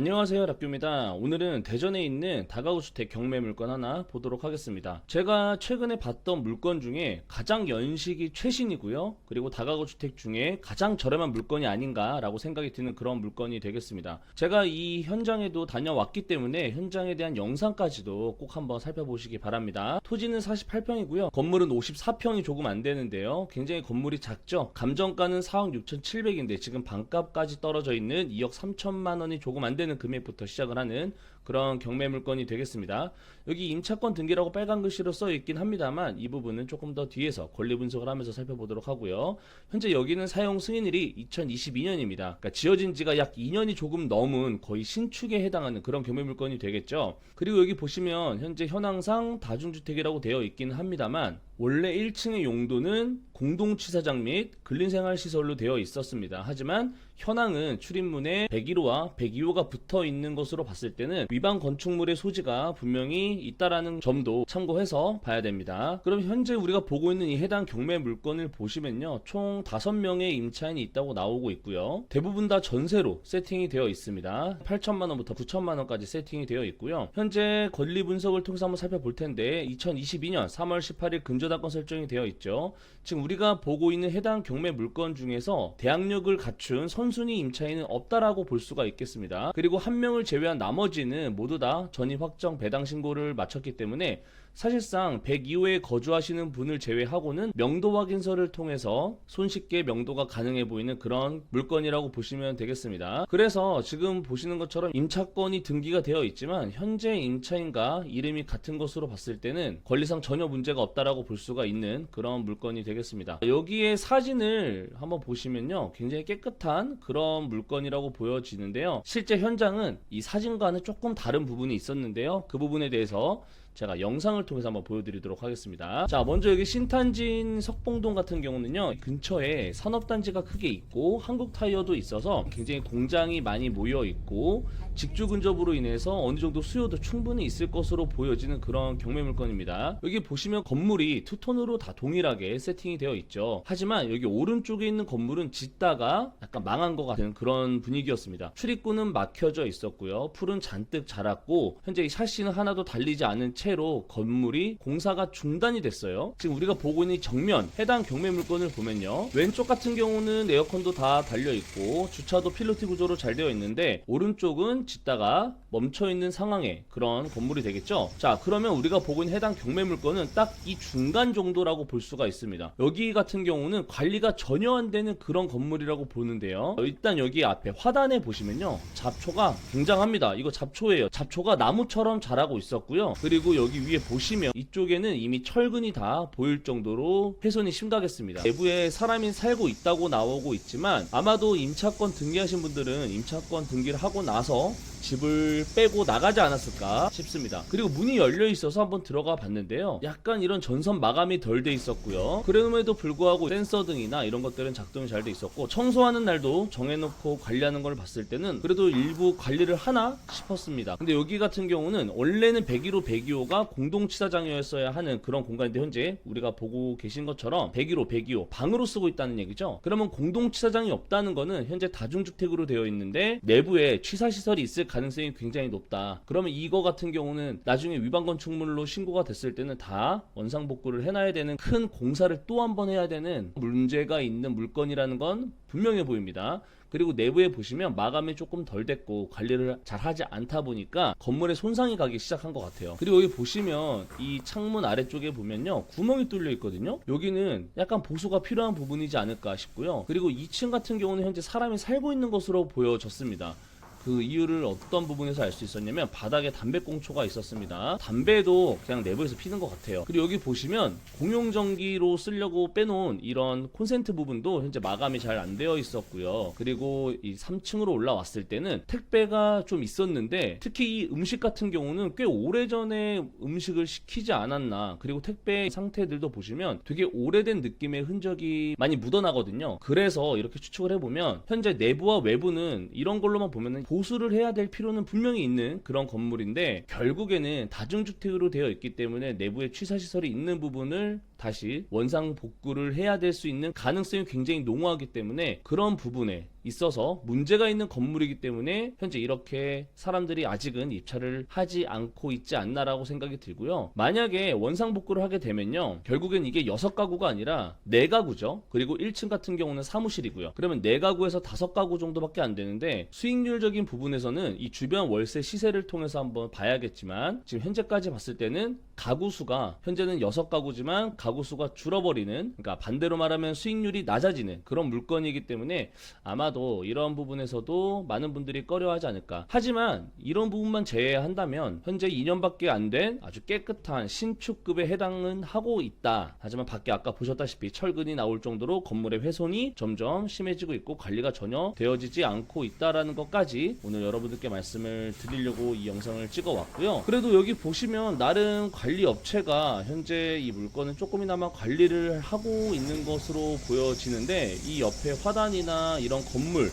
안녕하세요, 락규입니다. 오늘은 대전에 있는 다가구 주택 경매 물건 하나 보도록 하겠습니다. 제가 최근에 봤던 물건 중에 가장 연식이 최신이고요, 그리고 다가구 주택 중에 가장 저렴한 물건이 아닌가 라고 생각이 드는 그런 물건이 되겠습니다. 제가 이 현장에도 다녀왔기 때문에 현장에 대한 영상까지도 꼭 한번 살펴보시기 바랍니다. 토지는 48평이고요 건물은 54평이 조금 안 되는데요, 굉장히 건물이 작죠. 감정가는 4억 6,700인데 지금 반값까지 떨어져 있는 2억 3천만 원이 조금 안 되는 금액부터 시작을 하는 그런 경매 물건이 되겠습니다. 여기 임차권 등기라고 빨간 글씨로 써 있긴 합니다만 이 부분은 조금 더 뒤에서 권리 분석을 하면서 살펴보도록 하고요. 현재 여기는 사용 승인일이 2022년입니다. 그러니까 지어진 지가 약 2년이 조금 넘은 거의 신축에 해당하는 그런 경매 물건이 되겠죠. 그리고 여기 보시면 현재 현황상 다중주택이라고 되어 있긴 합니다만 원래 1층의 용도는 공동취사장 및 근린생활시설로 되어 있었습니다. 하지만 현황은 출입문에 101호와 102호가 붙어 있는 것으로 봤을 때는 위반 건축물의 소지가 분명히 있다라는 점도 참고해서 봐야 됩니다. 그럼 현재 우리가 보고 있는 이 해당 경매 물건을 보시면요, 총 5명의 임차인이 있다고 나오고 있고요. 대부분 다 전세로 세팅이 되어 있습니다. 8천만원부터 9천만원까지 세팅이 되어 있고요. 현재 권리 분석을 통해서 한번 살펴볼 텐데 2022년 3월 18일 근저당권 설정이 되어 있죠. 지금 우리가 보고 있는 해당 경매 물건 중에서 대항력을 갖춘 선순위 임차인은 없다라고 볼 수가 있겠습니다. 그리고 한 명을 제외한 나머지는 모두 다 전입 확정 배당 신고를 마쳤기 때문에 사실상 102호에 거주하시는 분을 제외하고는 명도 확인서를 통해서 손쉽게 명도가 가능해 보이는 그런 물건이라고 보시면 되겠습니다. 그래서 지금 보시는 것처럼 임차권이 등기가 되어 있지만 현재 임차인과 이름이 같은 것으로 봤을 때는 권리상 전혀 문제가 없다라고 볼 수가 있는 그런 물건이 되겠습니다. 여기에 사진을 한번 보시면요, 굉장히 깨끗한 그런 물건이라고 보여지는데요, 실제 현장은 이 사진과는 조금 다른 부분이 있었는데요, 그 부분에 대해서 제가 영상을 통해서 한번 보여드리도록 하겠습니다. 자, 먼저 여기 신탄진 석봉동 같은 경우는요, 근처에 산업단지가 크게 있고 한국타이어도 있어서 굉장히 공장이 많이 모여 있고 직주 근접으로 인해서 어느 정도 수요도 충분히 있을 것으로 보여지는 그런 경매 물건입니다. 여기 보시면 건물이 투톤으로 다 동일하게 세팅이 되어 있죠. 하지만 여기 오른쪽에 있는 건물은 짓다가 약간 망한 것 같은 그런 분위기였습니다. 출입구는 막혀져 있었고요, 풀은 잔뜩 자랐고 현재 이 샤시는 하나도 달리지 않은 채로 건물이 공사가 중단이 됐어요. 지금 우리가 보고 있는 정면 해당 경매 물건을 보면요, 왼쪽 같은 경우는 에어컨도 다 달려있고 주차도 필로티 구조로 잘 되어 있는데 오른쪽은 짓다가 멈춰있는 상황의 그런 건물이 되겠죠. 자, 그러면 우리가 보고 있는 해당 경매 물건은 딱 이 중간 정도라고 볼 수가 있습니다. 여기 같은 경우는 관리가 전혀 안 되는 그런 건물이라고 보는데요, 일단 여기 앞에 화단에 보시면요, 잡초가 굉장합니다. 이거 잡초예요. 잡초가 나무처럼 자라고 있었고요, 그리고 여기 위에 보시면 이쪽에는 이미 철근이 다 보일 정도로 훼손이 심각했습니다. 내부에 사람이 살고 있다고 나오고 있지만 아마도 임차권 등기하신 분들은 임차권 등기를 하고 나서 집을 빼고 나가지 않았을까 싶습니다. 그리고 문이 열려 있어서 한번 들어가 봤는데요, 약간 이런 전선 마감이 덜 돼 있었고요, 그럼에도 불구하고 센서 등이나 이런 것들은 작동이 잘 돼 있었고 청소하는 날도 정해놓고 관리하는 걸 봤을 때는 그래도 일부 관리를 하나 싶었습니다. 근데 여기 같은 경우는 원래는 101호 102호가 공동치사장이었어야 하는 그런 공간인데 현재 우리가 보고 계신 것처럼 101호 102호 방으로 쓰고 있다는 얘기죠. 그러면 공동치사장이 없다는 거는 현재 다중주택으로 되어 있는데 내부에 취사시설이 있을 가능성이 굉장히 높다. 그러면 이거 같은 경우는 나중에 위반 건축물로 신고가 됐을 때는 다 원상복구를 해놔야 되는 큰 공사를 또 한 번 해야 되는 문제가 있는 물건이라는 건 분명해 보입니다. 그리고 내부에 보시면 마감이 조금 덜 됐고 관리를 잘 하지 않다 보니까 건물에 손상이 가기 시작한 것 같아요. 그리고 여기 보시면 이 창문 아래쪽에 보면요, 구멍이 뚫려 있거든요. 여기는 약간 보수가 필요한 부분이지 않을까 싶고요. 그리고 2층 같은 경우는 현재 사람이 살고 있는 것으로 보여졌습니다. 그 이유를 어떤 부분에서 알 수 있었냐면 바닥에 담배꽁초가 있었습니다. 담배도 그냥 내부에서 피는 것 같아요. 그리고 여기 보시면 공용전기로 쓰려고 빼놓은 이런 콘센트 부분도 현재 마감이 잘 안 되어 있었고요. 그리고 이 3층으로 올라왔을 때는 택배가 좀 있었는데 특히 이 음식 같은 경우는 꽤 오래전에 음식을 시키지 않았나, 그리고 택배 상태들도 보시면 되게 오래된 느낌의 흔적이 많이 묻어나거든요. 그래서 이렇게 추측을 해보면 현재 내부와 외부는 이런 걸로만 보면 보수를 해야 될 필요는 분명히 있는 그런 건물인데 결국에는 다중주택으로 되어 있기 때문에 내부에 취사시설이 있는 부분을 다시 원상 복구를 해야 될 수 있는 가능성이 굉장히 농후하기 때문에 그런 부분에 있어서 문제가 있는 건물이기 때문에 현재 이렇게 사람들이 아직은 입찰을 하지 않고 있지 않나라고 생각이 들고요. 만약에 원상복구를 하게 되면요, 결국엔 이게 6가구가 아니라 4가구죠. 그리고 1층 같은 경우는 사무실이고요. 그러면 4가구에서 5가구 정도밖에 안 되는데, 수익률적인 부분에서는 이 주변 월세 시세를 통해서 한번 봐야겠지만, 지금 현재까지 봤을 때는 가구 수가 현재는 6가구지만 가구 수가 줄어버리는, 그러니까 반대로 말하면 수익률이 낮아지는 그런 물건이기 때문에 아마도 이런 부분에서도 많은 분들이 꺼려하지 않을까. 하지만 이런 부분만 제외한다면 현재 2년밖에 안 된 아주 깨끗한 신축급에 해당은 하고 있다. 하지만 밖에 아까 보셨다시피 철근이 나올 정도로 건물의 훼손이 점점 심해지고 있고 관리가 전혀 되어지지 않고 있다라는 것까지 오늘 여러분들께 말씀을 드리려고 이 영상을 찍어 왔고요. 그래도 여기 보시면 나름 관리 업체가 현재 이 물건을 조금이나마 관리를 하고 있는 것으로 보여지는데, 이 옆에 화단이나 이런 건물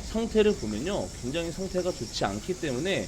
상태를 보면요, 굉장히 상태가 좋지 않기 때문에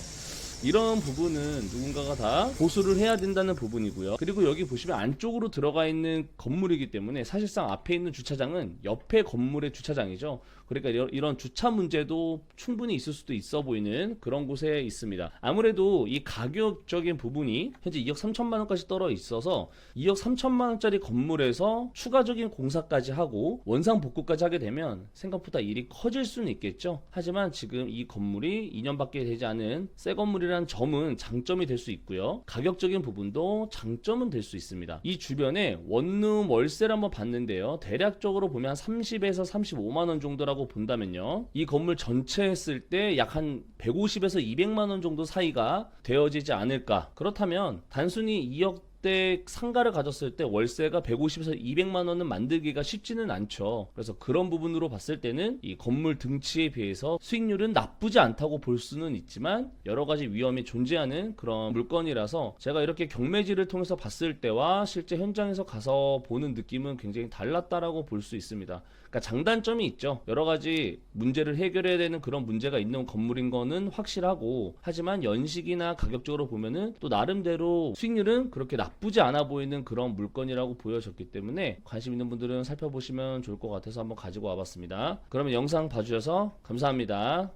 이런 부분은 누군가가 다 보수를 해야 된다는 부분이고요. 그리고 여기 보시면 안쪽으로 들어가 있는 건물이기 때문에 사실상 앞에 있는 주차장은 옆에 건물의 주차장이죠. 그러니까 이런 주차 문제도 충분히 있을 수도 있어 보이는 그런 곳에 있습니다. 아무래도 이 가격적인 부분이 현재 2억 3천만 원까지 떨어 있어서 2억 3천만 원짜리 건물에서 추가적인 공사까지 하고 원상 복구까지 하게 되면 생각보다 일이 커질 수는 있겠죠. 하지만 지금 이 건물이 2년밖에 되지 않은 새 건물이라는 점은 장점이 될 수 있고요. 가격적인 부분도 장점은 될 수 있습니다. 이 주변에 원룸 월세를 한번 봤는데요, 대략적으로 보면 30에서 35만 원 정도라고 본다면요, 이 건물 전체 했을 때 약 한 150에서 200만 원 정도 사이가 되어지지 않을까. 그렇다면 단순히 2억 대 상가를 가졌을 때 월세가 150에서 200만 원은 만들기가 쉽지는 않죠. 그래서 그런 부분으로 봤을 때는 이 건물 등치에 비해서 수익률은 나쁘지 않다고 볼 수는 있지만 여러 가지 위험이 존재하는 그런 물건이라서 제가 이렇게 경매지를 통해서 봤을 때와 실제 현장에서 가서 보는 느낌은 굉장히 달랐다라고 볼 수 있습니다. 그러니까 장단점이 있죠. 여러 가지 문제를 해결해야 되는 그런 문제가 있는 건물인 거는 확실하고, 하지만 연식이나 가격적으로 보면은 또 나름대로 수익률은 그렇게 나쁘지 않아 보이는 그런 물건이라고 보여졌기 때문에 관심 있는 분들은 살펴보시면 좋을 것 같아서 한번 가지고 와봤습니다. 그러면 영상 봐주셔서 감사합니다.